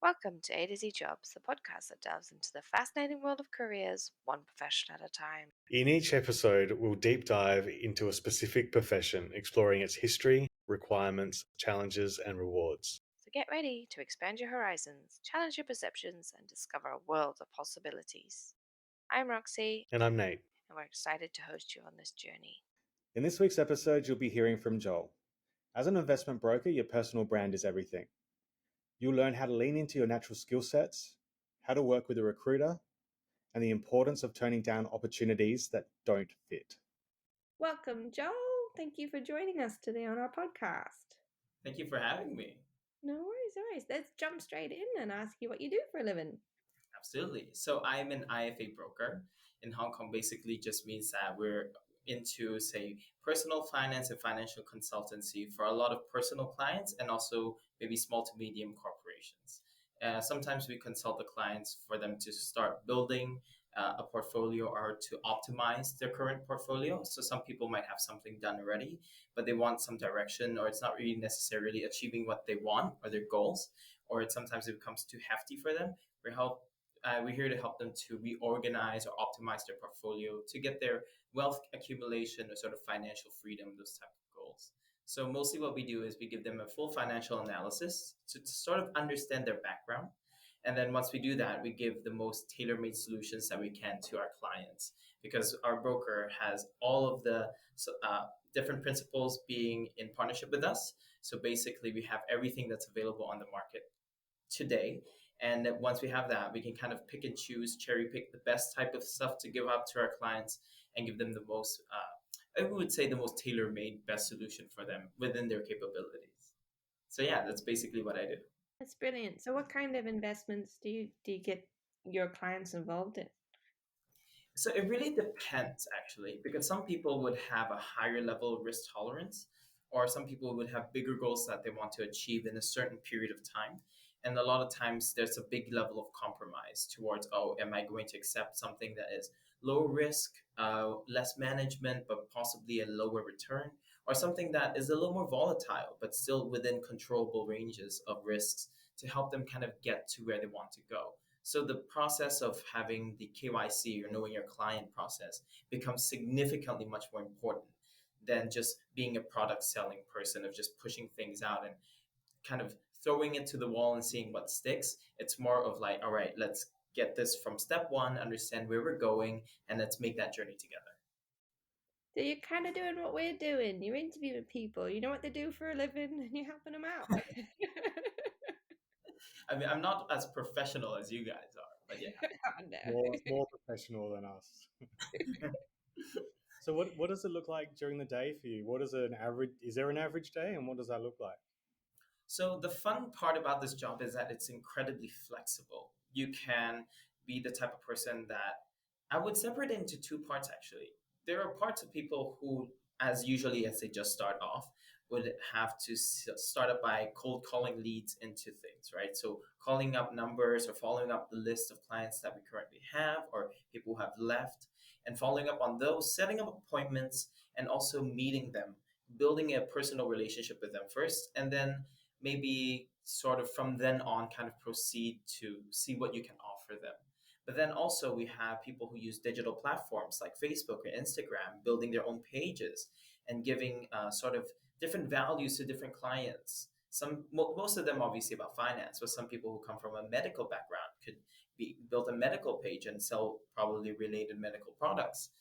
Welcome to A to Z Jobs, the podcast that delves into the fascinating world of careers, one profession at a time. In each episode, we'll deep dive into a specific profession, exploring its history, requirements, challenges, and rewards. So get ready to expand your horizons, challenge your perceptions, and discover a world of possibilities. I'm Roxy, And I'm Nate. and we're excited to host you on this journey. In this week's episode, you'll be hearing from Joel. As an investment broker, your personal brand is everything. You'll learn how to lean into your natural skill sets, how to work with a recruiter, and the importance of turning down opportunities that don't fit. Welcome, Joel. Thank you for joining us today on our podcast. Thank you for having me. No worries. Let's jump straight in and ask you what you do for a living. Absolutely. So I'm an IFA broker in Hong Kong. Basically just means that we're into, say, personal finance and financial consultancy for a lot of personal clients and also maybe small to medium corporations. Sometimes we consult the clients for them to start building a portfolio or to optimize their current portfolio. So some people might have something done already, but they want some direction, or it's not really necessarily achieving what they want or their goals, or sometimes it becomes too hefty for them. We're here to help them to reorganize or optimize their portfolio to get their wealth accumulation or sort of financial freedom, those type of goals. So mostly what we do is we give them a full financial analysis to sort of understand their background. And then once we do that, we give the most tailor-made solutions that we can to our clients, because our broker has all of the different principles being in partnership with us. So basically, we have everything that's available on the market today. And once we have that, we can kind of pick and choose, cherry pick the best type of stuff to give out to our clients and give them the most, I would say, the most tailor-made best solution for them within their capabilities. So yeah, that's basically what I do. That's brilliant. So what kind of investments do you get your clients involved in? So it really depends, actually, because some people would have a higher level of risk tolerance, or some people would have bigger goals that they want to achieve in a certain period of time. And a lot of times there's a big level of compromise towards, oh, am I going to accept something that is low risk, less management, but possibly a lower return, or something that is a little more volatile, but still within controllable ranges of risks to help them kind of get to where they want to go. So the process of having the KYC or knowing your client process becomes significantly much more important than just being a product selling person of just pushing things out and kind of throwing it to the wall and seeing what sticks. It's more of like, all right, let's get this from step one, understand where we're going, and let's make that journey together. So you're kind of doing what we're doing. You're interviewing people. You know what they do for a living, and you're helping them out. I mean, I'm not as professional as you guys are, but yeah. Oh, no. More professional than us. So what does it look like during the day for you? Is there an average day, and what does that look like? So the fun part about this job is that it's incredibly flexible. You can be the type of person that I would separate it into two parts, actually. There are parts of people who, as they just start off, would have to start up by cold calling leads into things, right? So calling up numbers or following up the list of clients that we currently have or people who have left and following up on those, setting up appointments and also meeting them, building a personal relationship with them first, and then maybe sort of from then on kind of proceed to see what you can offer them. But then also we have people who use digital platforms like Facebook or Instagram, building their own pages and giving sort of different values to different clients. Most of them obviously about finance, but some people who come from a medical background could build a medical page and sell probably related medical products.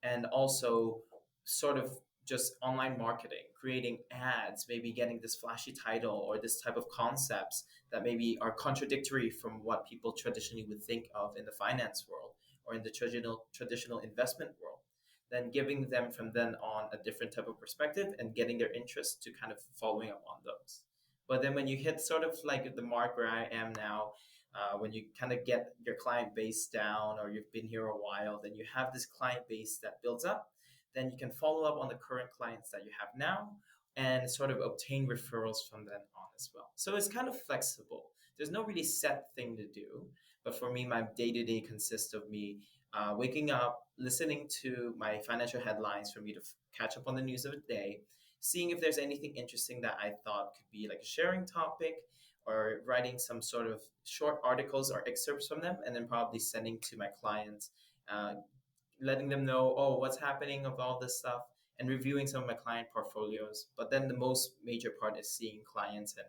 And also sort of just online marketing, creating ads, maybe getting this flashy title or this type of concepts that maybe are contradictory from what people traditionally would think of in the finance world or in the traditional investment world. Then giving them from then on a different type of perspective and getting their interest to kind of following up on those. But then when you hit sort of like the mark where I am now, when you kind of get your client base down or you've been here a while, then you have this client base that builds up. Then you can follow up on the current clients that you have now and sort of obtain referrals from then on as well. So it's kind of flexible. There's no really set thing to do. But for me, my day-to-day consists of me waking up, listening to my financial headlines for me to catch up on the news of the day, seeing if there's anything interesting that I thought could be like a sharing topic, or writing some sort of short articles or excerpts from them, and then probably sending to my clients, uh, letting them know, oh, what's happening of all this stuff, and reviewing some of my client portfolios. But then the most major part is seeing clients and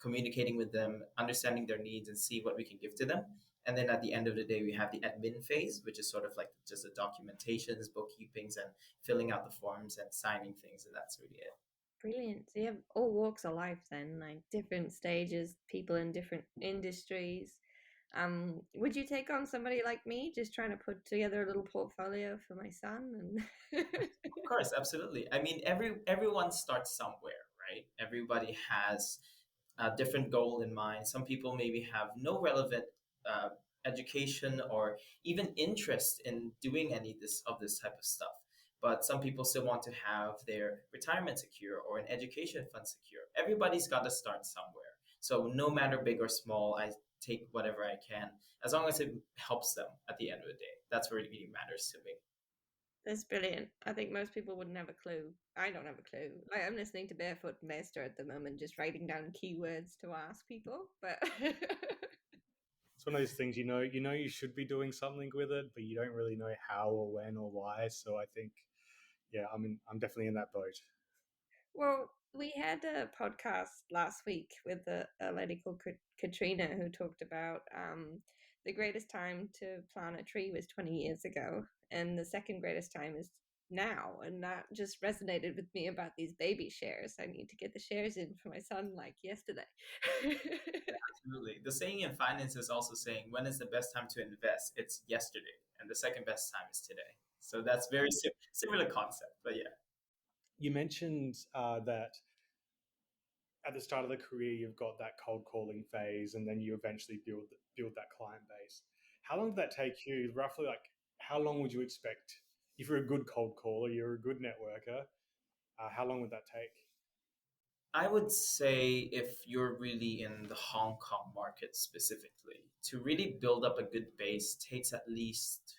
communicating with them, understanding their needs, and see what we can give to them. And then at the end of the day, we have the admin phase, which is sort of like just the documentations, bookkeepings, and filling out the forms and signing things. And that's really it. Brilliant. So you have all walks of life then, like different stages, people in different industries. Would you take on somebody like me, just trying to put together a little portfolio for my son? And Of course, absolutely. I mean, everyone starts somewhere, right? Everybody has a different goal in mind. Some people maybe have no relevant uh, education or even interest in doing any of this type of stuff. But some people still want to have their retirement secure or an education fund secure. Everybody's got to start somewhere. So no matter big or small, I take whatever I can as long as it helps them at the end of the day. That's what really matters to me. that's brilliant. I think most people wouldn't have a clue. I don't have a clue. Like I'm listening to Barefoot Investor at the moment, just writing down keywords to ask people. But It's one of those things, you should be doing something with it, but you don't really know how or when or why. So I think, yeah, I'm definitely in that boat. well, we had a podcast last week with a lady called Katrina who talked about the greatest time to plant a tree was 20 years ago, and the second greatest time is now. And that just resonated with me about these baby shares. I need to get the shares in for my son like yesterday. Absolutely. The saying in finance is also saying, when is the best time to invest? It's yesterday. And the second best time is today. So that's very similar concept. But yeah. You mentioned that at the start of the career, you've got that cold calling phase, and then you eventually build that client base. How long did that take you? Roughly, like how long would you expect if you're a good cold caller, you're a good networker? How long would that take? I would say if you're really in the Hong Kong market specifically, to really build up a good base takes at least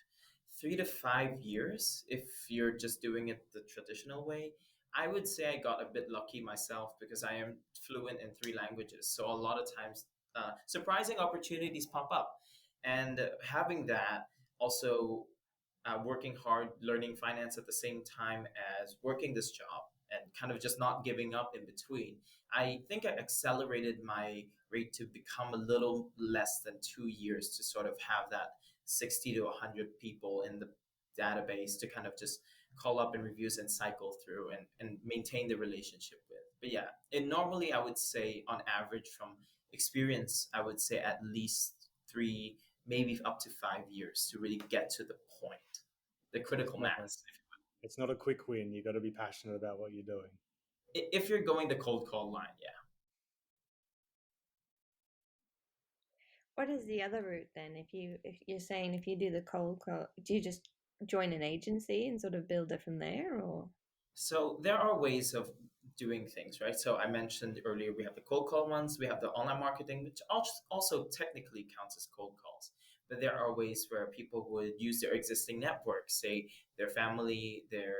3 to 5 years if you're just doing it the traditional way. I would say I got a bit lucky myself because I am fluent in three languages. So a lot of times, surprising opportunities pop up. And having that, also working hard, learning finance at the same time as working this job and kind of just not giving up in between. I think I accelerated my rate to become a little less than 2 years to sort of have that 60 to 100 people in the database to kind of just call up and reviews and cycle through and maintain the relationship with. But yeah, and normally I would say on average from experience, I would say at least 3, maybe up to 5 years to really get to the point, the critical It's not mass. it's not a quick win. You got to be passionate about what you're doing. If you're going the cold call line, yeah. What is the other route then? If you're saying if you do the cold call, do you just join an agency and sort of build it from there, or? So there are ways of doing things, right? So I mentioned earlier we have the cold call ones, we have the online marketing, which also technically counts as cold calls. But there are ways where people would use their existing network, say their family, their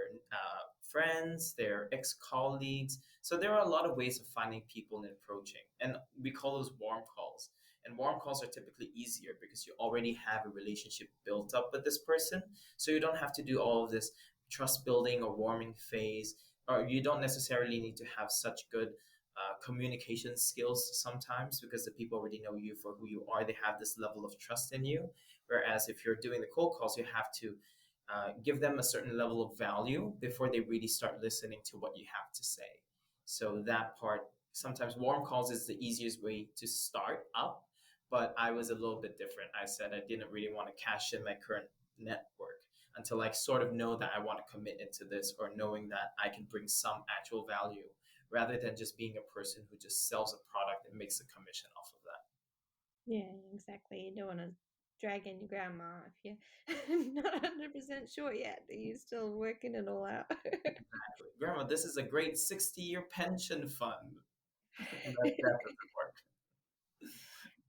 friends, their ex colleagues. So there are a lot of ways of finding people and approaching. And we call those warm calls. And warm calls are typically easier because you already have a relationship built up with this person. So you don't have to do all of this trust building or warming phase, or you don't necessarily need to have such good communication skills sometimes because the people already know you for who you are. They have this level of trust in you. Whereas if you're doing the cold calls, you have to give them a certain level of value before they really start listening to what you have to say. So that part, sometimes warm calls is the easiest way to start up, but I was a little bit different. I said I didn't really want to cash in my current network until I sort of know that I want to commit into this or knowing that I can bring some actual value rather than just being a person who just sells a product and makes a commission off of that. Yeah, exactly. You don't want to drag in your grandma if you're not 100% sure yet. You're still working it all out. Exactly. Grandma, this is a great 60-year pension fund. That doesn't work.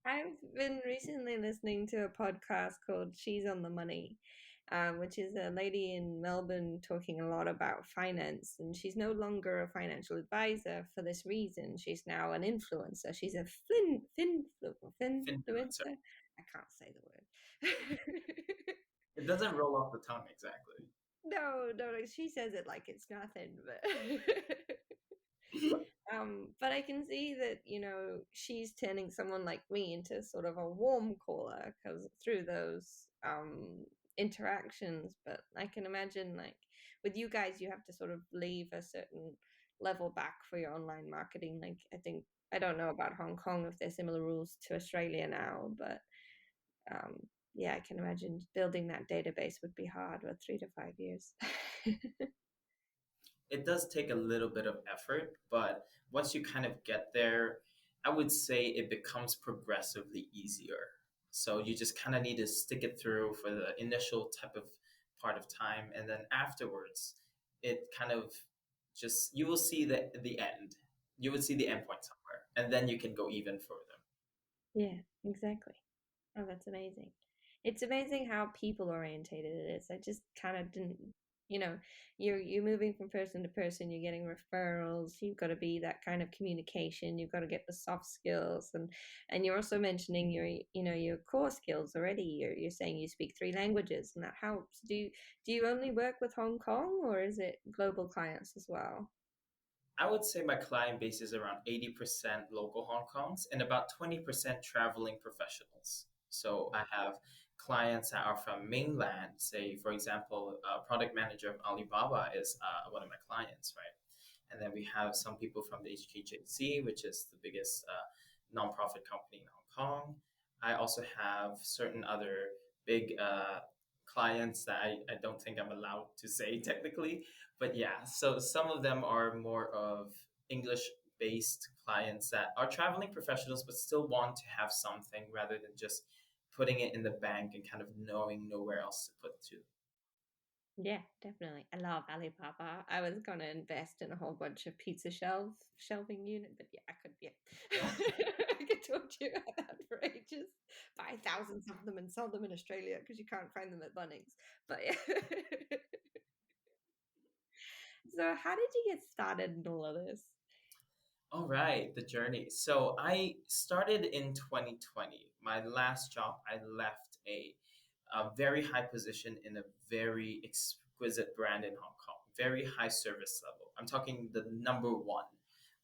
I've been recently listening to a podcast called She's on the Money, which is a lady in Melbourne talking a lot about finance. And she's no longer a financial advisor for this reason. She's now an influencer. She's a Influencer. finfluencer. I can't say the word. It doesn't roll off the tongue exactly. No, no, no, she says it like it's nothing, but but I can see that, she's turning someone like me into sort of a warm caller because through those interactions. But I can imagine, like, with you guys, you have to sort of leave a certain level back for your online marketing. Like, I don't know about Hong Kong if there's similar rules to Australia now, but um, yeah, I can imagine building that database would be hard with 3 to 5 years. It does take a little bit of effort, but once you kind of get there, I would say it becomes progressively easier. So you just kind of need to stick it through for the initial type of part of time, and then afterwards, it kind of just you will see the end. You would see the end point somewhere, and then you can go even further. Yeah, exactly. Oh, that's amazing. It's amazing how people orientated it is. I just kind of didn't, you know, you're moving from person to person, you're getting referrals, you've got to be that kind of communication, you've got to get the soft skills, and you're also mentioning your core skills already. You're saying you speak 3 languages and that helps. Do you only work with Hong Kong or is it global clients as well? I would say my client base is around 80% local Hong Kongs and about 20% traveling professionals. So I have clients that are from mainland. Say, for example, a product manager of Alibaba is one of my clients, right? And then we have some people from the HKJC, which is the biggest nonprofit company in Hong Kong. I also have certain other big clients that I don't think I'm allowed to say technically, but yeah, so some of them are more of English based clients that are traveling professionals but still want to have something rather than just putting it in the bank and kind of knowing nowhere else to put to. Yeah, definitely. I love Alibaba. I was gonna invest in a whole bunch of pizza shelving unit, but yeah, I could. Yeah, I could talk to you about that for ages. Buy thousands of them and sell them in Australia because you can't find them at Bunnings. But yeah. So, how did you get started in all of this? All right, the journey. So I started in 2020. My last job, I left a very high position in a very exquisite brand in Hong Kong, very high service level. I'm talking the number one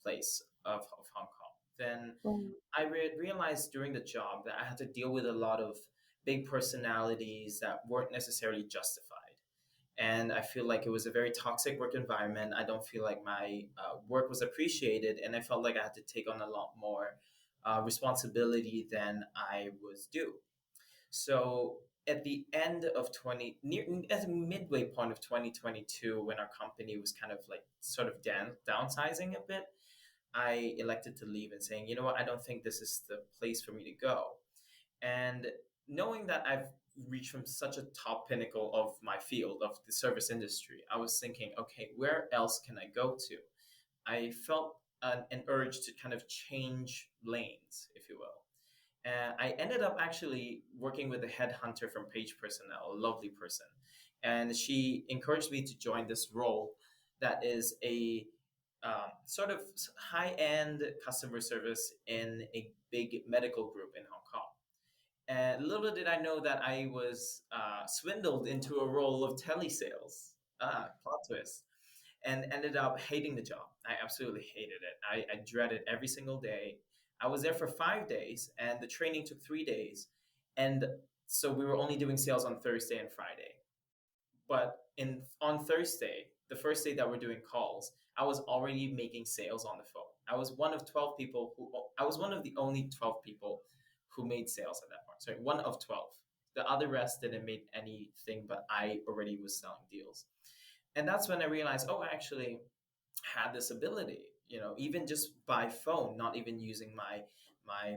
place of Hong Kong. Then Um, I realized during the job that I had to deal with a lot of big personalities that weren't necessarily justified. And I feel like it was a very toxic work environment. I don't feel like my work was appreciated, and I felt like I had to take on a lot more responsibility than I was due. So at the end of 20 near at the midway point of 2022, when our company was kind of like sort of downsizing a bit, I elected to leave and saying, you know what, I don't think this is the place for me to go. And knowing that I've reached from such a top pinnacle of my field of the service industry, I was thinking, okay, where else can I go to? I felt an urge to kind of change lanes, if you will. And I ended up actually working with a headhunter from Page Personnel, a lovely person. And she encouraged me to join this role that is a sort of high end customer service in a big medical group in Hong Kong. And little did I know that I was swindled into a role of telesales. Plot twist. And ended up hating the job. I absolutely hated it. I dreaded every single day. I was there for 5 days, and the training took 3 days. And so we were only doing sales on Thursday and Friday. But in on Thursday, the first day that we're doing calls, I was already making sales on the phone. I was one of the only 12 people who made sales at that point. Sorry, one of 12. The other rest didn't make anything, but I already was selling deals. And that's when I realized, oh, I actually had this ability, even just by phone, not even using my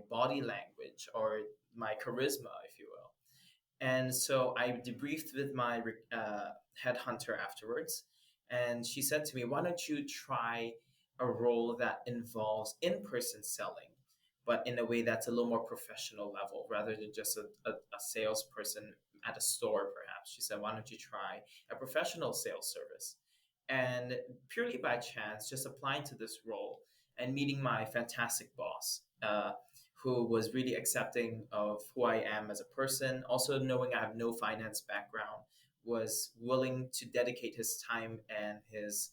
body language or my charisma, if you will. And so I debriefed with my headhunter afterwards. And she said to me, why don't you try a role that involves in person selling, but in a way that's a little more professional level rather than just a salesperson at a store, perhaps. She said, why don't you try a professional sales service? And purely by chance, just applying to this role and meeting my fantastic boss, who was really accepting of who I am as a person, also knowing I have no finance background, was willing to dedicate his time and his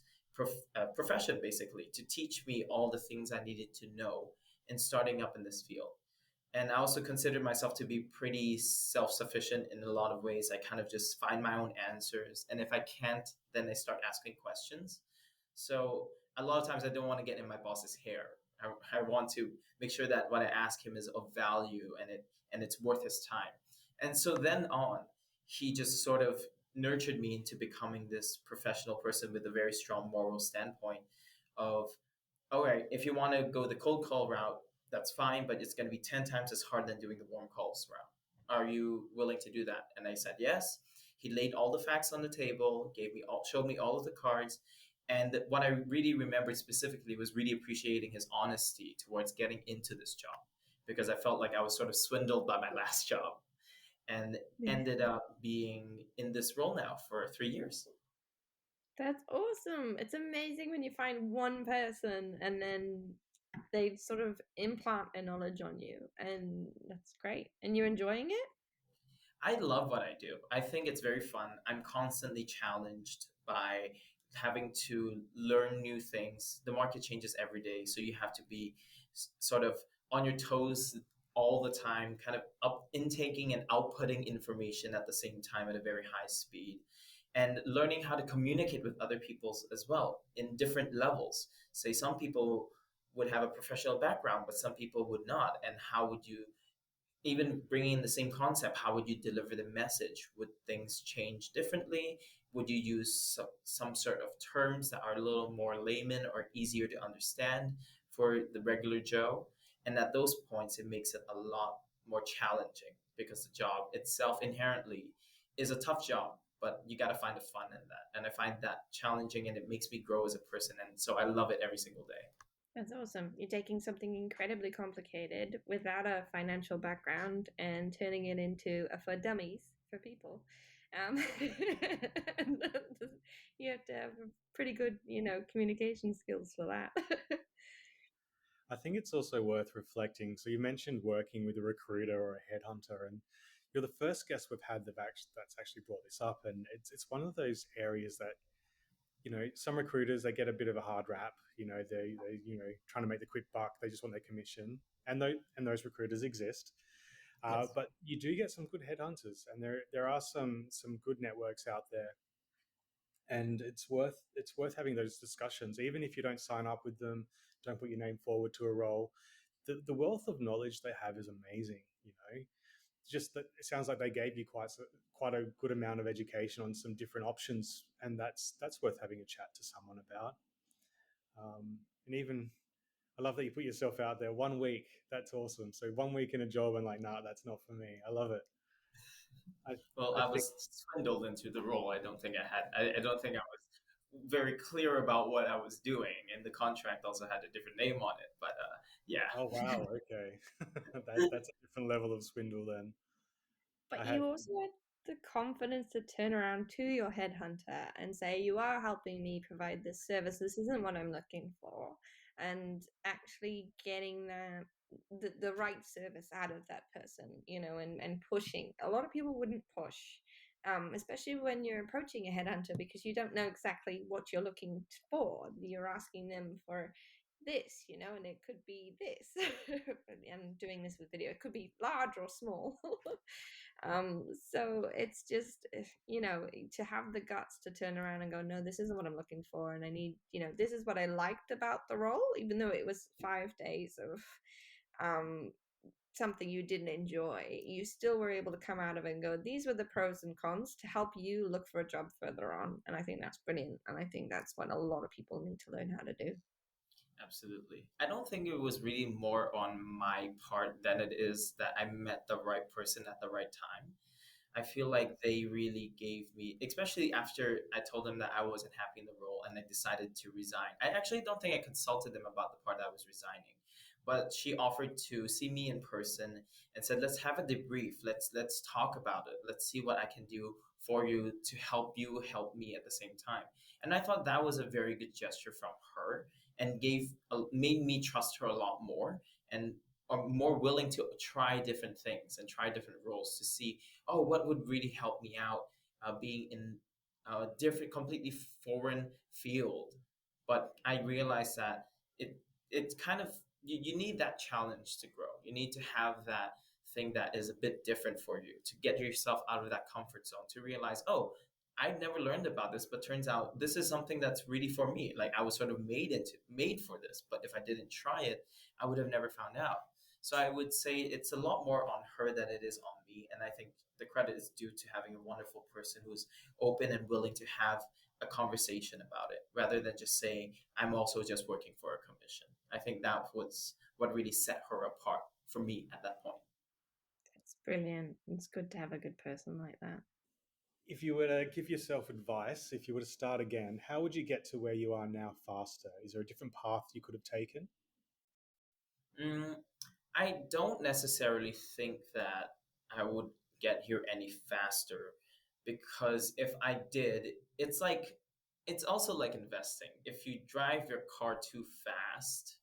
profession basically to teach me all the things I needed to know in starting up in this field. And I also consider myself to be pretty self-sufficient in a lot of ways. I kind of just find my own answers, and if I can't, then I start asking questions. So a lot of times I don't want to get in my boss's hair. I want to make sure that what I ask him is of value, and it's worth his time. And so then on, he just sort of nurtured me into becoming this professional person with a very strong moral standpoint of, all right, if you want to go the cold call route, that's fine, but it's going to be 10 times as hard than doing the warm calls route. Are you willing to do that? And I said yes. He laid all the facts on the table, showed me all of the cards. And what I really remembered specifically was really appreciating his honesty towards getting into this job, because I felt like I was sort of swindled by my last job, and Yeah. ended up being in this role now for 3 years. That's awesome. It's amazing when you find one person and then they sort of implant their knowledge on you, and that's great. And you're enjoying it? I love what I do. I think it's very fun. I'm constantly challenged by having to learn new things. The market changes every day, so you have to be sort of on your toes all the time, kind of up intaking and outputting information at the same time at a very high speed, and learning how to communicate with other people as well in different levels. Say some people would have a professional background, but some people would not, and how would you, even bringing in the same concept, how would you deliver the message? Would things change differently? Would you use some sort of terms that are a little more layman or easier to understand for the regular Joe? And at those points, it makes it a lot more challenging, because the job itself inherently is a tough job, but you got to find the fun in that. And I find that challenging, and it makes me grow as a person. And so I love it every single day. That's awesome. You're taking something incredibly complicated without a financial background and turning it into a for dummies for people. And you have to have pretty good, communication skills for that. I think it's also worth reflecting. So you mentioned working with a recruiter or a headhunter, and you're the first guest we've had that's actually brought this up, and it's one of those areas that, some recruiters, they get a bit of a hard rap. They trying to make the quick buck. They just want their commission, and those recruiters exist. Yes. But you do get some good headhunters, and there are some good networks out there, and it's worth having those discussions, even if you don't sign up with them, don't put your name forward to a role. The wealth of knowledge they have is amazing. Just that it sounds like they gave you quite a good amount of education on some different options, and that's worth having a chat to someone about. And even I love that you put yourself out there. 1 week, that's awesome. So 1 week in a job and like, nah, that's not for me. I love it. I Well, I I think was swindled into the role. I don't think I had. I don't think I was very clear about what I was doing, and the contract also had a different name on it. But yeah, Oh wow, okay. That's a different level of swindle then. I But had you also had the confidence to turn around to your headhunter and say, you are helping me provide this service. This isn't what I'm looking for. And actually getting the right service out of that person, and pushing. A lot of people wouldn't push, especially when you're approaching a headhunter, because you don't know exactly what you're looking for. You're asking them for this, and it could be this. I'm doing this with video. It could be large or small. So it's just, to have the guts to turn around and go, no, this isn't what I'm looking for. And I need, this is what I liked about the role, even though it was 5 days of um, something you didn't enjoy, you still were able to come out of it and go, these were the pros and cons to help you look for a job further on. And I think that's brilliant. And I think that's what a lot of people need to learn how to do. absolutely. I don't think it was really more on my part than it is that I met the right person at the right time. I feel like they really gave me, especially after I told them that I wasn't happy in the role and I decided to resign. I actually don't think I consulted them about the part that I was resigning, But she offered to see me in person and said, "Let's have a debrief. Let's talk about it. Let's see what I can do for you to help you help me at the same time." And I thought that was a very good gesture from her, and made me trust her a lot more, and are more willing to try different things and try different roles to see, oh, what would really help me out, being in a different, completely foreign field. But I realized that it's kind of, you need that challenge to grow. You need to have that thing that is a bit different for you to get yourself out of that comfort zone, to realize, oh, I never learned about this, but turns out this is something that's really for me. Like, I was sort of made for this, but if I didn't try it, I would have never found out. So I would say it's a lot more on her than it is on me. And I think the credit is due to having a wonderful person who's open and willing to have a conversation about it, rather than just saying, I'm also just working for a commission. I think that was what really set her apart for me at that point. It's brilliant. It's good to have a good person like that. If you were to give yourself advice, if you were to start again, how would you get to where you are now faster? Is there a different path you could have taken? Mm, I don't necessarily think that I would get here any faster, because if I did, it's like, it's also like investing. If you drive your car too fast,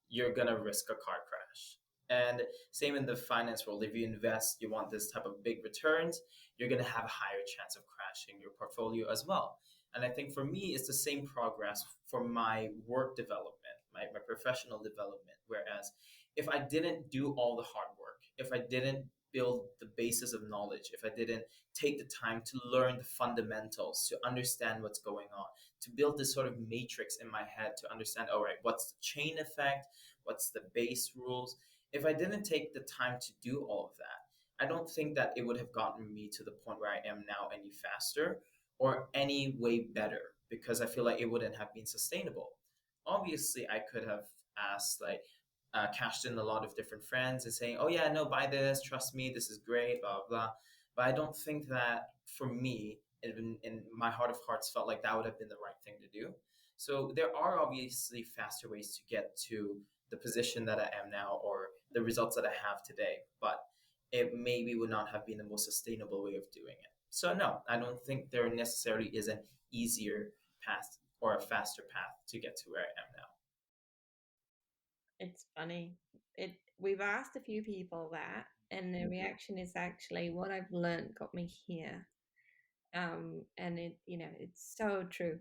you're gonna risk a car crash. And same in the finance world. If you invest, you want this type of big returns, you're gonna have a higher chance of crashing your portfolio as well. And I think for me, it's the same progress for my work development, my professional development. Whereas if I didn't do all the hard work, if I didn't build the basis of knowledge, if I didn't take the time to learn the fundamentals, to understand what's going on, to build this sort of matrix in my head to understand, all right, what's the chain effect, what's the base rules. If I didn't take the time to do all of that, I don't think that it would have gotten me to the point where I am now any faster or any way better, because I feel like it wouldn't have been sustainable. Obviously, I could have asked, like, cashed in a lot of different friends and saying, "Oh yeah, no, buy this, trust me, this is great, blah blah." But I don't think that for me, in my heart of hearts, felt like that would have been the right thing to do. So there are obviously faster ways to get to the position that I am now, or the results that I have today, but it maybe would not have been the most sustainable way of doing it. So no, I don't think there necessarily is an easier path or a faster path to get to where I am now. It's funny. We've asked a few people that, and the reaction is actually what I've learned got me here. And it's so true.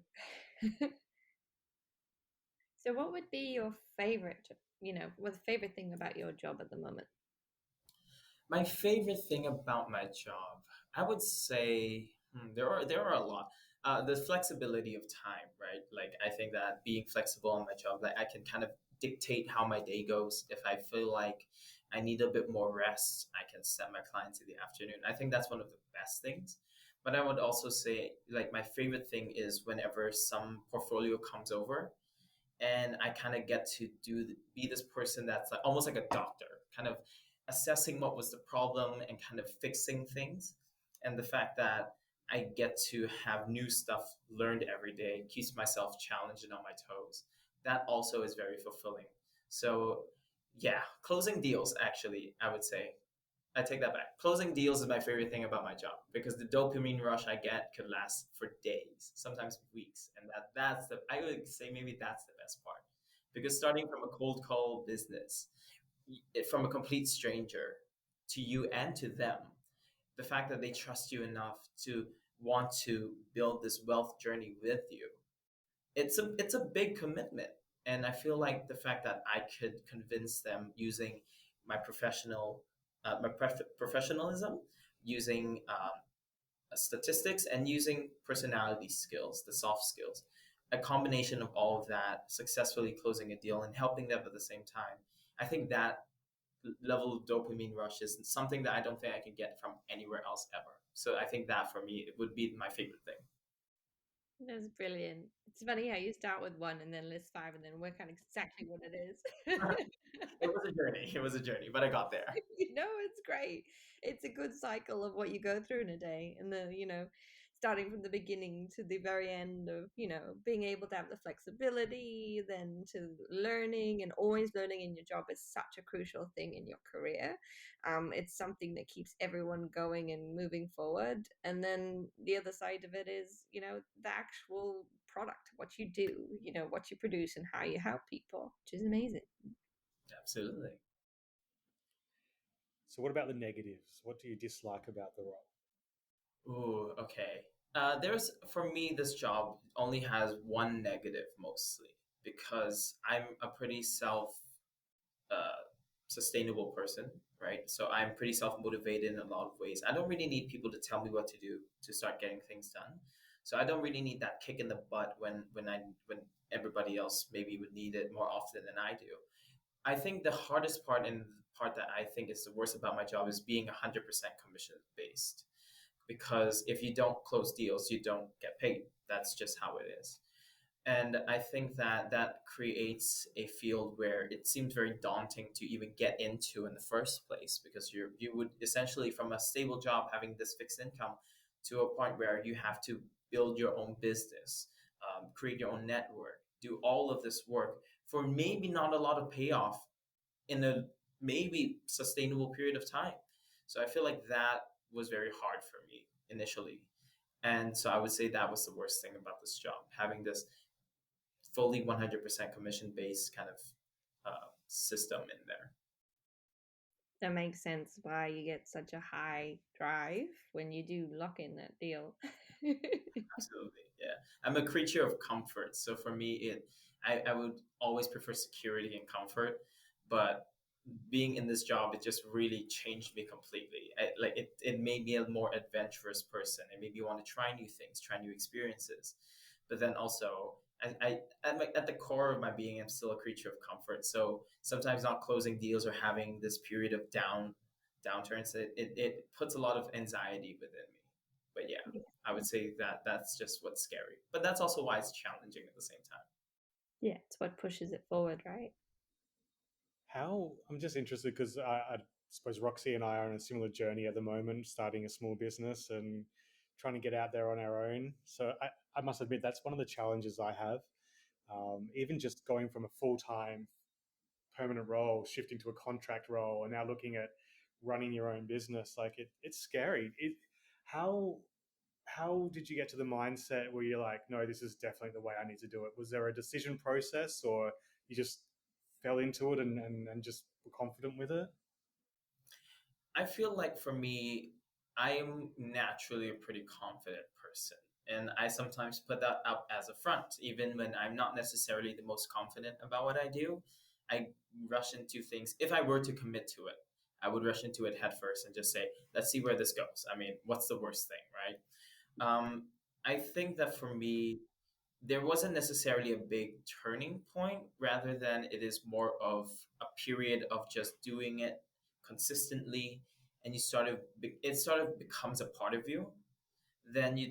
So what would be your favorite, what's the favorite thing about your job at the moment? My favorite thing about my job, I would say, there are a lot. The flexibility of time, right? Like, I think that being flexible on my job, like, I can kind of dictate how my day goes. If I feel like I need a bit more rest, I can set my client to the afternoon. I think that's one of the best things. But I would also say, like, my favorite thing is whenever some portfolio comes over, and I kind of get to be this person that's like almost like a doctor, kind of assessing what was the problem and kind of fixing things. And the fact that I get to have new stuff learned every day keeps myself challenged and on my toes. That also is very fulfilling. So yeah, closing deals, actually, I would say, I take that back. Closing deals is my favorite thing about my job, because the dopamine rush I get could last for days, sometimes weeks, and that's the, I would say, maybe that's the best part. Because starting from a cold call business, from a complete stranger to you and to them, the fact that they trust you enough to want to build this wealth journey with you, it's a big commitment. And I feel like the fact that I could convince them using my professionalism, using statistics, and using personality skills, the soft skills, a combination of all of that, successfully closing a deal and helping them at the same time. I think that level of dopamine rush is something that I don't think I can get from anywhere else ever. So I think that for me, it would be my favorite thing. That's brilliant. It's funny how you start with one and then list five and then work out exactly what it is. It was a journey. It was a journey, but I got there. It's great. It's a good cycle of what you go through in a day. And starting from the beginning to the very end of, being able to have the flexibility, then to learning, and always learning in your job is such a crucial thing in your career. It's something that keeps everyone going and moving forward. And then the other side of it is, the actual product, what you do, what you produce and how you help people, which is amazing. Absolutely. So, what about the negatives? What do you dislike about the role? Ooh, okay. There's for me, this job only has one negative mostly because I'm a pretty uh, sustainable person, right? So I'm pretty self motivated in a lot of ways. I don't really need people to tell me what to do to start getting things done. So I don't really need that kick in the butt when everybody else maybe would need it more often than I do. I think the hardest part and part that I think is the worst about my job is being 100% commission based because if you don't close deals, you don't get paid. That's just how it is. And I think that that creates a field where it seems very daunting to even get into in the first place because you would essentially from a stable job having this fixed income to a point where you have to build your own business, create your own network, do all of this work for maybe not a lot of payoff in a maybe sustainable period of time. So I feel like that was very hard for me initially. And so I would say that was the worst thing about this job, having this fully 100% commission based kind of system in there. That makes sense why you get such a high drive when you do lock in that deal. Absolutely. Yeah. I'm a creature of comfort. So for me, I would always prefer security and comfort. But being in this job, it just really changed me completely. It made me a more adventurous person. It made me want to try new things, try new experiences. But then also, at the core of my being, I'm still a creature of comfort. So sometimes not closing deals or having this period of downturns, it puts a lot of anxiety within me. But yeah, I would say that that's just what's scary. But that's also why it's challenging at the same time. Yeah, it's what pushes it forward, right? How I'm just interested because I suppose Roxy and I are on a similar journey at the moment, starting a small business and trying to get out there on our own. So I must admit that's one of the challenges I have. Even just going from a full time permanent role, shifting to a contract role, and now looking at running your own business, like it's scary. How how did you get to the mindset where you're like, no, this is definitely the way I need to do it? Was there a decision process, or you just fell into it and just were confident with it? I feel like for me, I am naturally a pretty confident person. And I sometimes put that up as a front, even when I'm not necessarily the most confident about what I do. I rush into things. If I were to commit to it, I would rush into it head first and just say, let's see where this goes. I mean, what's the worst thing, right? I think that for me, there wasn't necessarily a big turning point, rather than it is more of a period of just doing it consistently, and it sort of becomes a part of you. Then you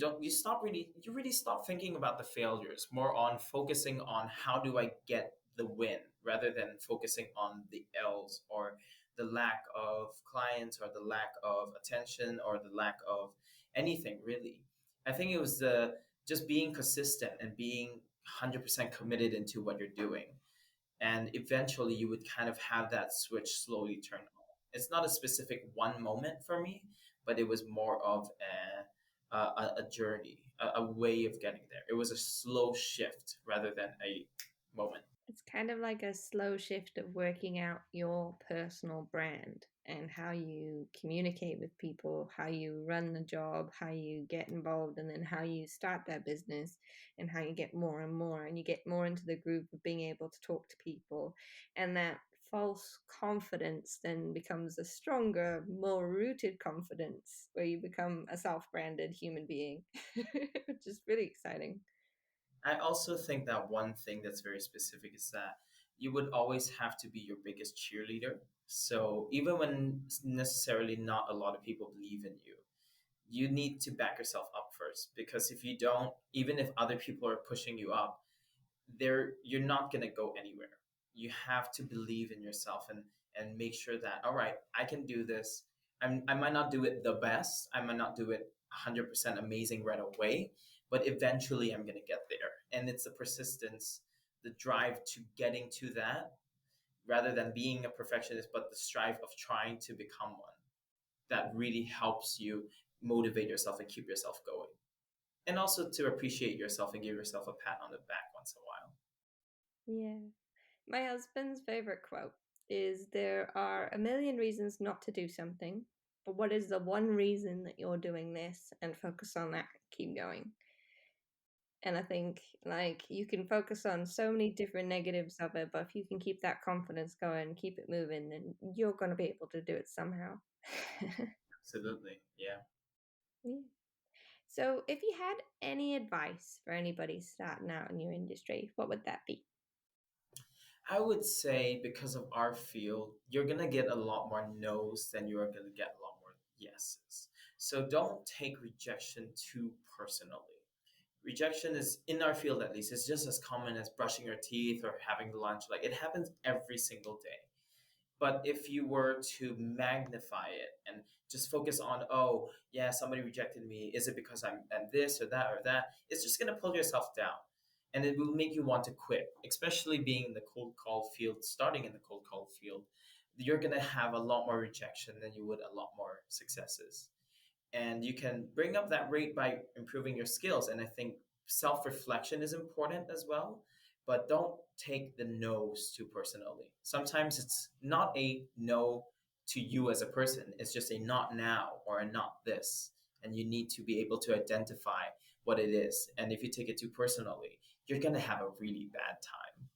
really stop thinking about the failures, more on focusing on how do I get the win rather than focusing on the L's or the lack of clients or the lack of attention or the lack of anything really. I think it was the just being consistent and being 100% committed into what you're doing, and eventually you would kind of have that switch slowly turn on. It's not a specific one moment for me, but it was more of a journey, a way of getting there. It was a slow shift rather than a moment. It's kind of like a slow shift of working out your personal brand and how you communicate with people, how you run the job, how you get involved, and then how you start that business and how you get more and more. And you get more into the groove of being able to talk to people. And that false confidence then becomes a stronger, more rooted confidence where you become a self branded human being, which is really exciting. I also think that one thing that's very specific is that you would always have to be your biggest cheerleader. So even when necessarily not a lot of people believe in you, you need to back yourself up first, because if you don't, even if other people are pushing you up, you're not going to go anywhere. You have to believe in yourself and make sure that, all right, I can do this. I might not do it the best, I might not do it 100% amazing right away, but eventually I'm going to get there. And it's the persistence, the drive to getting to that rather than being a perfectionist, but the strive of trying to become one that really helps you motivate yourself and keep yourself going. And also to appreciate yourself and give yourself a pat on the back once in a while. Yeah. My husband's favorite quote is, there are a million reasons not to do something, but what is the one reason that you're doing this? And focus on that, keep going. And I think, like, you can focus on so many different negatives of it, but if you can keep that confidence going, keep it moving, then you're going to be able to do it somehow. Absolutely. Yeah. Yeah. So, if you had any advice for anybody starting out in your industry, what would that be? I would say because of our field, you're going to get a lot more no's than you're going to get a lot more yeses. So don't take rejection too personally. Rejection is, in our field at least, is just as common as brushing your teeth or having lunch. Like, it happens every single day. But if you were to magnify it and just focus on, oh, yeah, somebody rejected me. Is it because I'm this or that? It's just going to pull yourself down. And it will make you want to quit, especially being in the cold call field, starting in the cold call field. You're going to have a lot more rejection than you would a lot more successes, and you can bring up that rate by improving your skills. And I think self-reflection is important as well, but don't take the no's too personally. Sometimes it's not a no to you as a person, it's just a not now or a not this, and you need to be able to identify what it is. And if you take it too personally, you're going to have a really bad time.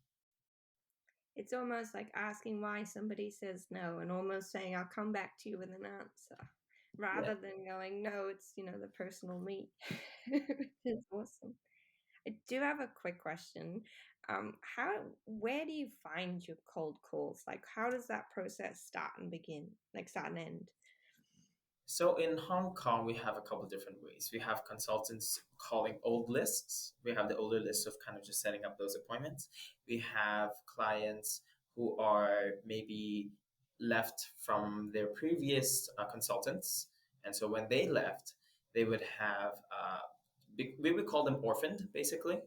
It's almost like asking why somebody says no and almost saying, I'll come back to you with an answer, Yeah. rather than going, no, it's, the personal me. It's awesome. I do have a quick question. Where do you find your cold calls? Like, how does that process start and begin, like start and end? So in Hong Kong, we have a couple different ways. We have consultants calling old lists. We have the older list of kind of just setting up those appointments. We have clients who are maybe left from their previous consultants. And so when they left, they would have, we would call them orphaned, basically.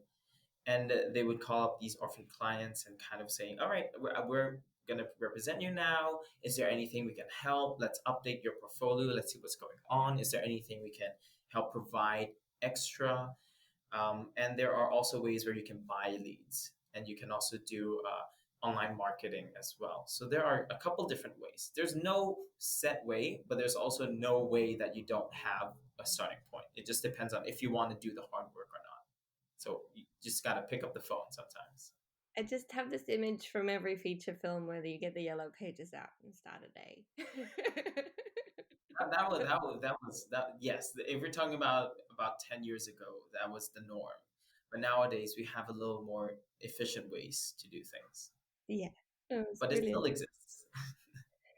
And they would call up these orphan clients and kind of saying, all right, we're going to represent you now. Is there anything we can help? Let's update your portfolio. Let's see what's going on. Is there anything we can help provide extra? And there are also ways where you can buy leads, and you can also do online marketing as well. So there are a couple different ways. There's no set way, but there's also no way that you don't have a starting point. It just depends on if you want to do the hard work or not. So you just got to pick up the phone sometimes. I just have this image from every feature film where you get the yellow pages out and start a day. That. Yes, if we're talking about 10 years ago, that was the norm. But nowadays we have a little more efficient ways to do things. Yeah, it was But it still brilliant. exists.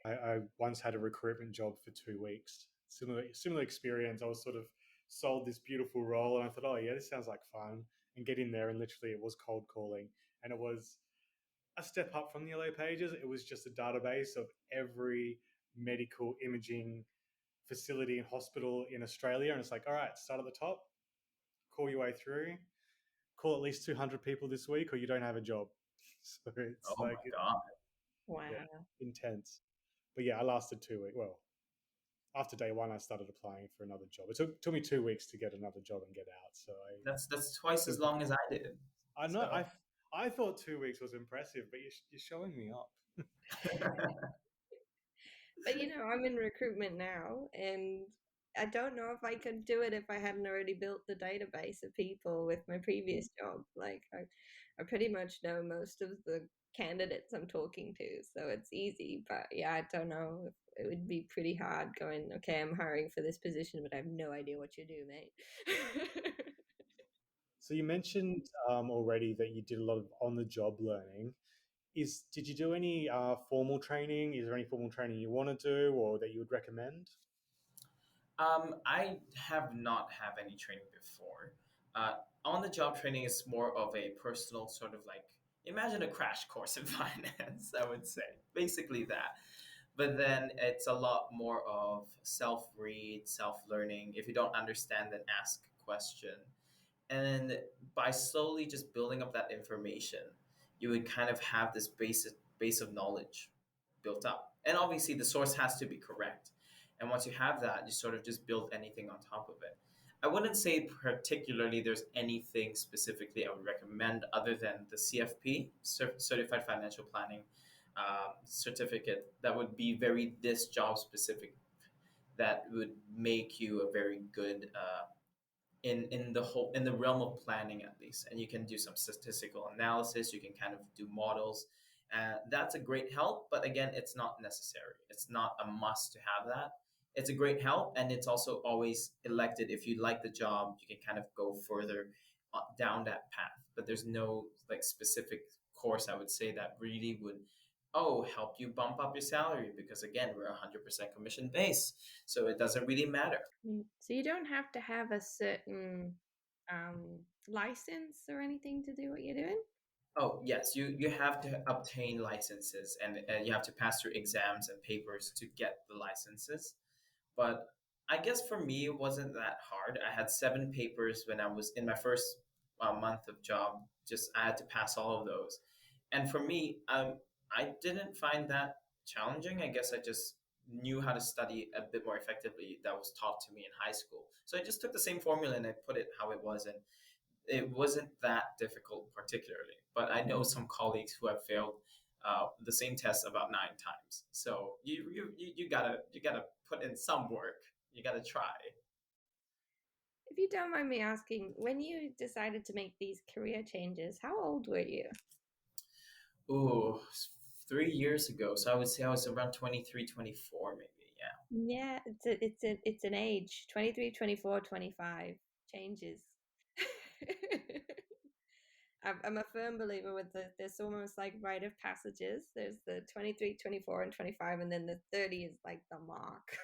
I once had a recruitment job for 2 weeks. Similar experience. I was sort of sold this beautiful role, and I thought, oh yeah, this sounds like fun. And get in there, and literally it was cold calling, and it was a step up from the yellow pages. It was just a database of every medical imaging facility and hospital in Australia, and it's like, all right, start at the top, call your way through, call at least 200 people this week, or you don't have a job. So it's Oh like, my god. yeah, Wow. intense. But yeah, I lasted 2 weeks. Well, after day one, I started applying for another job. It took me 2 weeks to get another job and get out. So That's twice as long as I did. I know So I thought 2 weeks was impressive, but you're showing me up. But I'm in recruitment now, and I don't know if I could do it if I hadn't already built the database of people with my previous job. Like, I pretty much know most of the candidates I'm talking to, so it's easy. But yeah, I don't know if it would be pretty hard going, okay, I'm hiring for this position, but I have no idea what you do, mate. So you mentioned already that you did a lot of on-the-job learning. Did you do any formal training? Is there any formal training you want to do or that you would recommend? I have not have any training before. On the job training is more of a personal sort of like, imagine a crash course in finance, I would say. Basically that. But then it's a lot more of self read, self learning. If you don't understand, then ask a question. And by slowly just building up that information, you would kind of have this base of knowledge built up. And obviously, the source has to be correct. And once you have that, you sort of just build anything on top of it. I wouldn't say particularly there's anything specifically I would recommend other than the CFP, Certified Financial Planning certificate, that would be very this job specific, that would make you a very good in the realm of planning at least. And you can do some statistical analysis, you can kind of do models, that's a great help. But again, it's not necessary, it's not a must to have that. It's a great help, and it's also always elected. If you like the job, you can kind of go further down that path. But there's no like specific course I would say that really would help you bump up your salary, because again, we're 100% commission based, so it doesn't really matter. So you don't have to have a certain license or anything to do what you're doing? Oh, yes, you have to obtain licenses, and you have to pass through exams and papers to get the licenses. But I guess for me, it wasn't that hard. I had 7 papers when I was in my first month of job. Just I had to pass all of those. And for me, I didn't find that challenging. I guess I just knew how to study a bit more effectively that was taught to me in high school. So I just took the same formula and I put it how it was, and it wasn't that difficult particularly. But I know some colleagues who have failed the same test about 9 times. So you gotta put in some work. You gotta try. If you don't mind me asking, when you decided to make these career changes, how old were you? Ooh, 3 years ago. So I would say I was around 23, 24, maybe. Yeah. Yeah, it's an age. 23, 24, 25 changes. I'm a firm believer with there's almost like rite of passages. There's the 23, 24, and 25, and then the 30 is like the mark.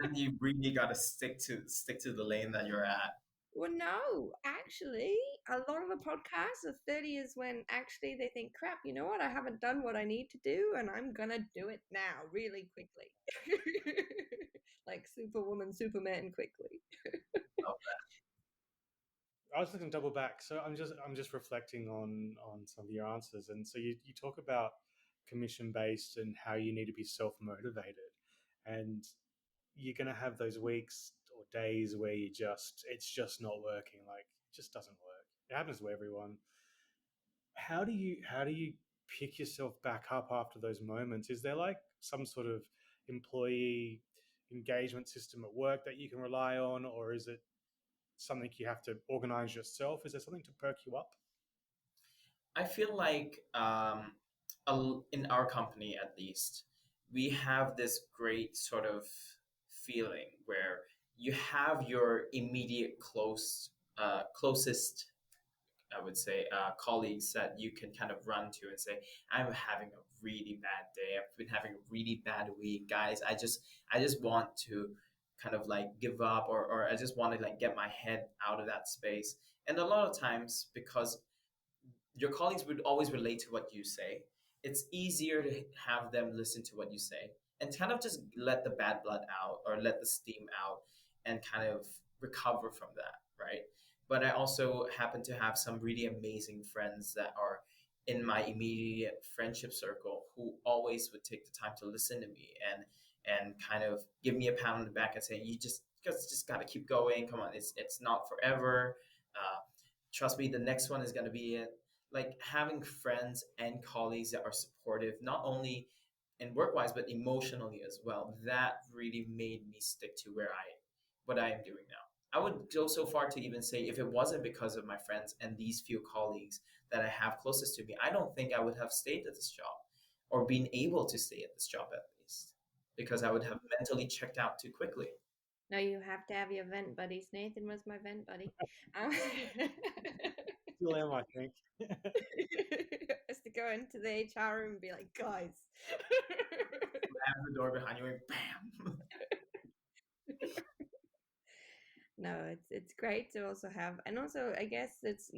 And you really gotta stick to the lane that you're at. Well, no, actually, a lot of the podcasts of 30 is when actually they think, crap, you know what? I haven't done what I need to do, and I'm gonna do it now, really quickly. Like Superwoman, Superman quickly. Love I was looking to double back. So I'm just reflecting on some of your answers. And so you talk about commission based and how you need to be self motivated. And you're gonna have those weeks or days where it's just not working. Like it just doesn't work. It happens to everyone. How do you pick yourself back up after those moments? Is there like some sort of employee engagement system at work that you can rely on, or is it something you have to organize yourself? Is there something to perk you up? I feel like in our company at least, we have this great sort of feeling where you have your immediate closest, I would say, colleagues that you can kind of run to and say, "I'm having a really bad day. I've been having a really bad week, guys. I just want to kind of like give up, or I just want to like get my head out of that space." And a lot of times, because your colleagues would always relate to what you say, it's easier to have them listen to what you say and kind of just let the bad blood out or let the steam out and kind of recover from that, right? But I also happen to have some really amazing friends that are in my immediate friendship circle who always would take the time to listen to me and kind of give me a pat on the back and say, "You just got to keep going. Come on, it's not forever. Uh, Trust me, the next one is going to be it." Like having friends and colleagues that are supportive, not only in work wise, but emotionally as well, that really made me stick to what I am doing now. I would go so far to even say, if it wasn't because of my friends and these few colleagues that I have closest to me, I don't think I would have stayed at this job or been able to stay at this job at least, because I would have mentally checked out too quickly. No, you have to have your vent buddies. Nathan was my vent buddy. Still am, I think. Has to go into the HR room and be like, guys. Slam the door behind you and bam. No, it's great to also have, and also I guess it's,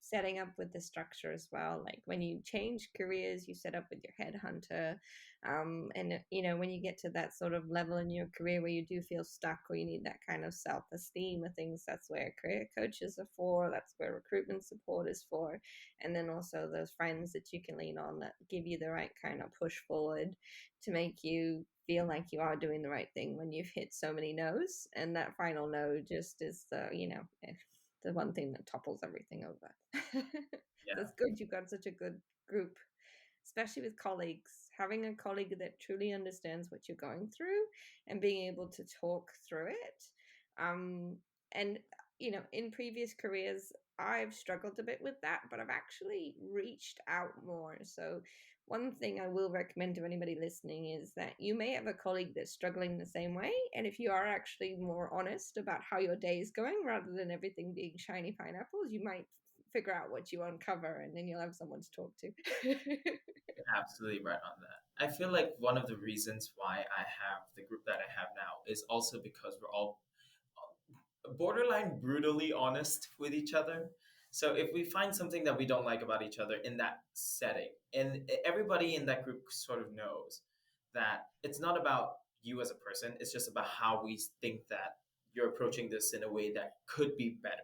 setting up with the structure as well. Like when you change careers, you set up with your headhunter, and when you get to that sort of level in your career where you do feel stuck or you need that kind of self-esteem or things, that's where career coaches are for. That's where recruitment support is for, and then also those friends that you can lean on that give you the right kind of push forward to make you feel like you are doing the right thing when you've hit so many no's, and that final no just is the one thing that topples everything over. So Yeah. it's good you've got such a good group, especially with colleagues. Having a colleague that truly understands what you're going through and being able to talk through it. And in previous careers, I've struggled a bit with that, but I've actually reached out more. So one thing I will recommend to anybody listening is that you may have a colleague that's struggling the same way. And if you are actually more honest about how your day is going rather than everything being shiny pineapples, you might figure out what you uncover, and then you'll have someone to talk to. Absolutely right on that. I feel like one of the reasons why I have the group that I have now is also because we're all borderline brutally honest with each other. So if we find something that we don't like about each other in that setting, and everybody in that group sort of knows that it's not about you as a person, it's just about how we think that you're approaching this in a way that could be better.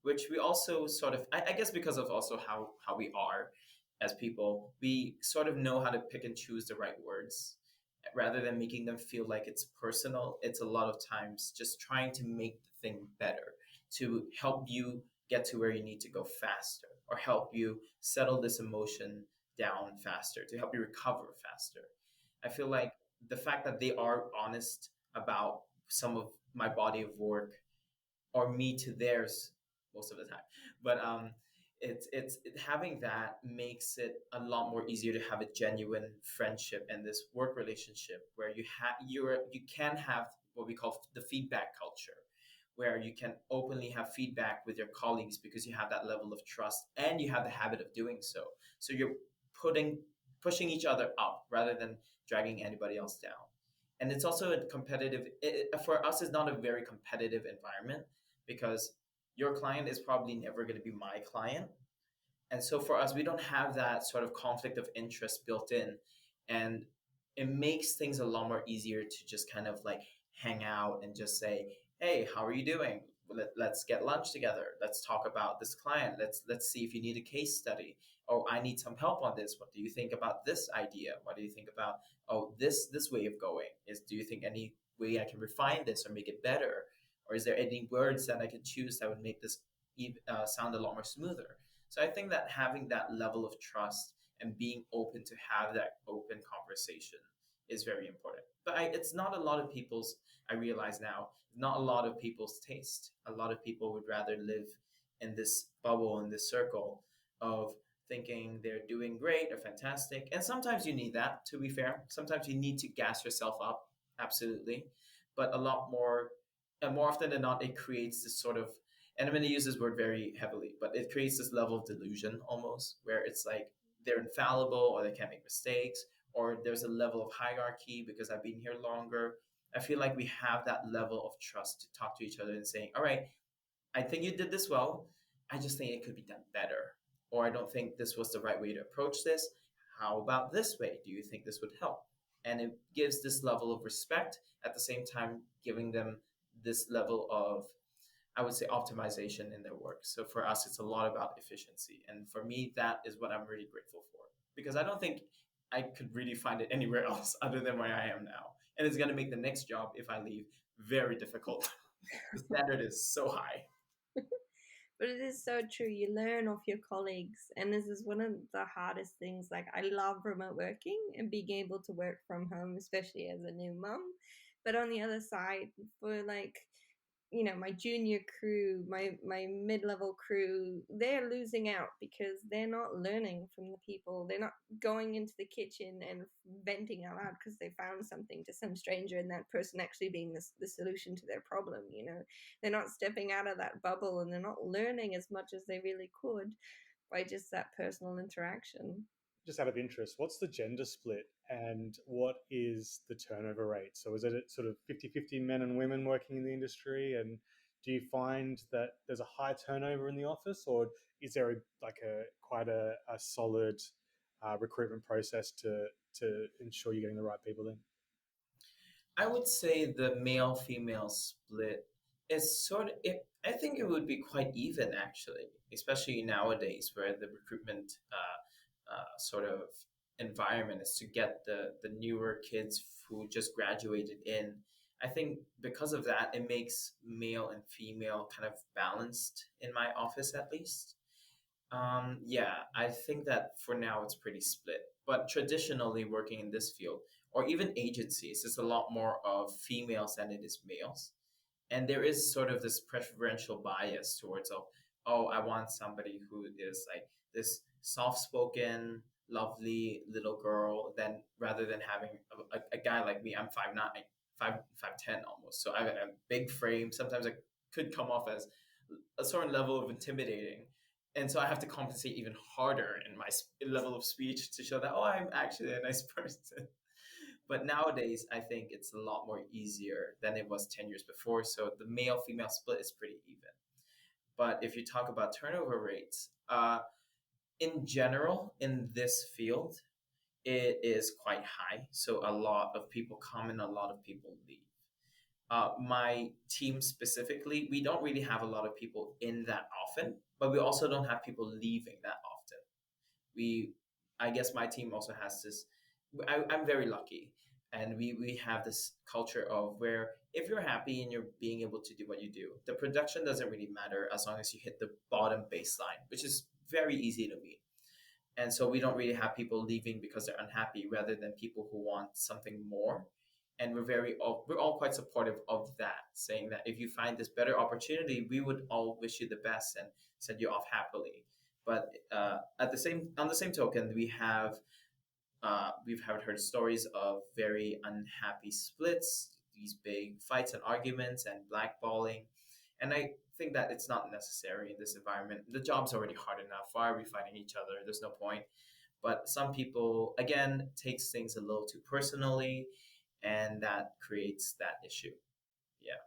Which we also sort of, I guess, because of also how we are as people, we sort of know how to pick and choose the right words rather than making them feel like it's personal. It's a lot of times just trying to make the thing better, to help you get to where you need to go faster, or help you settle this emotion down faster, to help you recover faster. I feel like the fact that they are honest about some of my body of work, or me to theirs most of the time. But having that makes it a lot more easier to have a genuine friendship and this work relationship where you can have what we call the feedback culture, where you can openly have feedback with your colleagues because you have that level of trust and you have the habit of doing so. So you're putting pushing each other up rather than dragging anybody else down. And it's also a competitive, for us, it's not a very competitive environment because your client is probably never going to be my client. And so for us, we don't have that sort of conflict of interest built in. And it makes things a lot more easier to just kind of like hang out and just say, hey, how are you doing? Let's get lunch together. Let's talk about this client. Let's see if you need a case study. Oh, I need some help on this. What do you think about this idea? What do you think about, oh, this way of going? Do you think any way I can refine this or make it better? Or is there any words that I could choose that would make this sound a lot more smoother? So I think that having that level of trust and being open to have that open conversation is very important. But it's not a lot of people's, I realize now, not a lot of people's taste. A lot of people would rather live in this bubble, in this circle of thinking they're doing great or fantastic. And sometimes you need that, to be fair. Sometimes you need to gas yourself up, absolutely. But a lot more, and more often than not, it creates this sort of, and I'm going to use this word very heavily, but it creates this level of delusion almost, where it's like they're infallible or they can't make mistakes, or there's a level of hierarchy because I've been here longer. I feel like we have that level of trust to talk to each other and saying, all right, I think you did this well. I just think it could be done better. Or I don't think this was the right way to approach this. How about this way? Do you think this would help? And it gives this level of respect at the same time giving them this level of, I would say, optimization in their work. So for us, it's a lot about efficiency. And for me, that is what I'm really grateful for because I don't think I could really find it anywhere else other than where I am now. And it's going to make the next job, if I leave, very difficult. The standard is so high. But it is so true. You learn off your colleagues. And this is one of the hardest things. Like, I love remote working and being able to work from home, especially as a new mum. But on the other side, for like, my junior crew, my mid-level crew, they're losing out because they're not learning from the people. They're not going into the kitchen and venting out loud because they found something to some stranger, and that person actually being the solution to their problem. They're not stepping out of that bubble, and they're not learning as much as they really could by just that personal interaction. Just out of interest, what's the gender split and what is the turnover rate? So is it sort of 50-50 men and women working in the industry? And do you find that there's a high turnover in the office, or is there a quite a solid recruitment process to ensure you're getting the right people in? I would say the male female split is I think it would be quite even actually, especially nowadays where the recruitment sort of environment is to get the newer kids who just graduated in. I think because of that, it makes male and female kind of balanced in my office at least. Yeah, I think that for now it's pretty split. But traditionally, working in this field, or even agencies, it's a lot more of females than it is males. And there is sort of this preferential bias towards, oh, I want somebody who is like this soft-spoken, lovely little girl, then rather than having a guy like me. I'm 5'9", 5'10" almost. So I have a big frame. Sometimes I could come off as a certain level of intimidating, and so I have to compensate even harder in my level of speech to show that, oh, I'm actually a nice person. But nowadays, I think it's a lot more easier than it was 10 years before. So the male female split is pretty even. But if you talk about turnover rates, in general, in this field, it is quite high. So a lot of people come and a lot of people leave. My team specifically, we don't really have a lot of people in that often, but we also don't have people leaving that often. We, I guess my team also has this. I'm very lucky, and we have this culture of where if you're happy and you're being able to do what you do, the production doesn't really matter as long as you hit the bottom baseline, which is very easy to meet. And so we don't really have people leaving because they're unhappy rather than people who want something more. And we're all quite supportive of that, saying that if you find this better opportunity, we would all wish you the best and send you off happily. But at the same on the same token, we've heard stories of very unhappy splits, these big fights and arguments and blackballing. And I think that it's not necessary in this environment. The job's already hard enough. Why are we fighting each other? There's no point. But some people, again, takes things a little too personally, and that creates that issue. Yeah.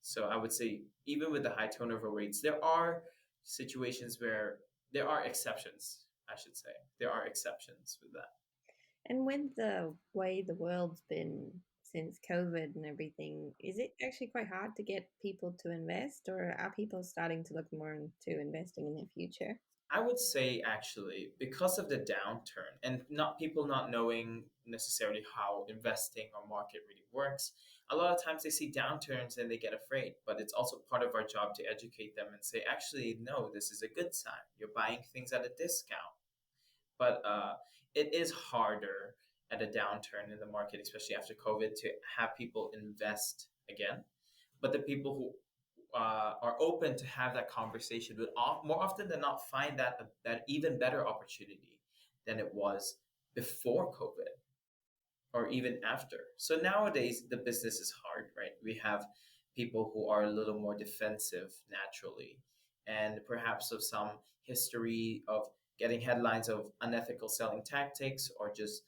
So I would say even with the high turnover rates, there are situations where there are exceptions, I should say. There are exceptions with that. And with the way the world's been since COVID and everything, is it actually quite hard to get people to invest, or are people starting to look more into investing in their future? I would say actually because of the downturn and not people not knowing necessarily how investing or market really works, a lot of times they see downturns and they get afraid. But it's also part of our job to educate them and say, actually, no, this is a good sign. You're buying things at a discount. But it is harder at a downturn in the market, especially after COVID, to have people invest again. But the people who are open to have that conversation would more often than not find that even better opportunity than it was before COVID or even after. So nowadays the business is hard, right? We have people who are a little more defensive naturally, and perhaps of some history of getting headlines of unethical selling tactics or just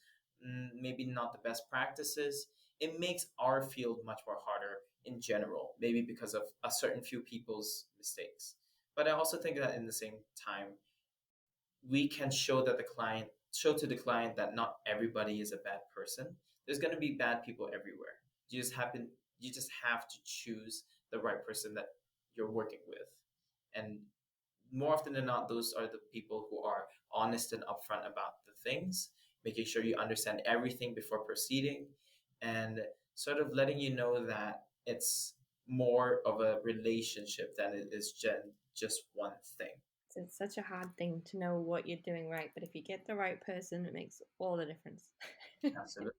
maybe not the best practices. It makes our field much more harder in general, maybe because of a certain few people's mistakes. But I also think that in the same time, we can show to the client that not everybody is a bad person. There's going to be bad people everywhere. You just have to choose the right person that you're working with. And more often than not, those are the people who are honest and upfront about the things, making sure you understand everything before proceeding, and sort of letting you know that it's more of a relationship than it is just one thing. So it's such a hard thing to know what you're doing right, but if you get the right person, it makes all the difference. Absolutely.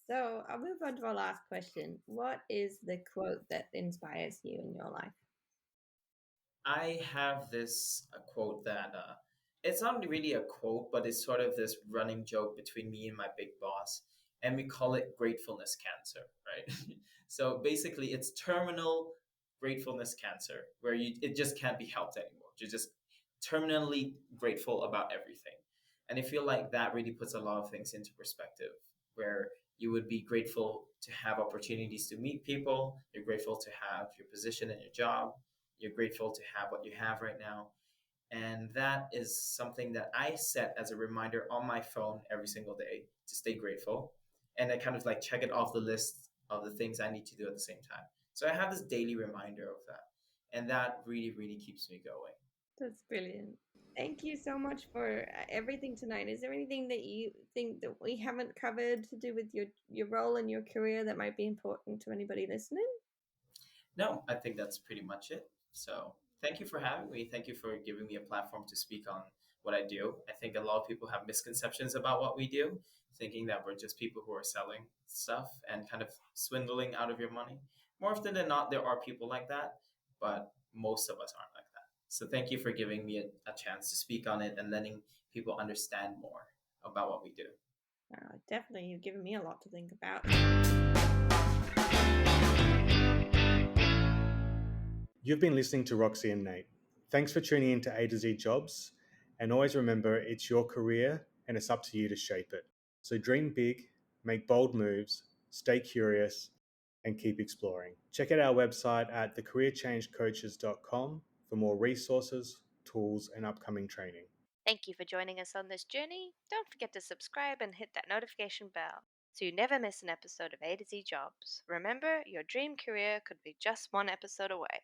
So I'll move on to our last question. What is the quote that inspires you in your life? I have this quote that it's not really a quote, but it's sort of this running joke between me and my big boss, and we call it gratefulness cancer, right? So basically, it's terminal gratefulness cancer, where it just can't be helped anymore. You're just terminally grateful about everything, and I feel like that really puts a lot of things into perspective. Where You would be grateful to have opportunities to meet people. You're grateful to have your position in your job. You're grateful to have what you have right now. And that is something that I set as a reminder on my phone every single day to stay grateful. And I kind of like check it off the list of the things I need to do at the same time. So I have this daily reminder of that. And that really, really keeps me going. That's brilliant. Thank you so much for everything tonight. Is there anything that you think that we haven't covered to do with your role and your career that might be important to anybody listening? No, I think that's pretty much it. So thank you for having me. Thank you for giving me a platform to speak on what I do. I think a lot of people have misconceptions about what we do, thinking that we're just people who are selling stuff and kind of swindling out of your money. More often than not, there are people like that, but most of us aren't like that. So thank you for giving me a chance to speak on it and letting people understand more about what we do. Definitely, you've given me a lot to think about. You've been listening to Roxy and Nate. Thanks for tuning in to A to Z Jobs. And always remember, it's your career and it's up to you to shape it. So dream big, make bold moves, stay curious, and keep exploring. Check out our website at thecareerchangecoaches.com for more resources, tools, and upcoming training. Thank you for joining us on this journey. Don't forget to subscribe and hit that notification bell so you never miss an episode of A to Z Jobs. Remember, your dream career could be just one episode away.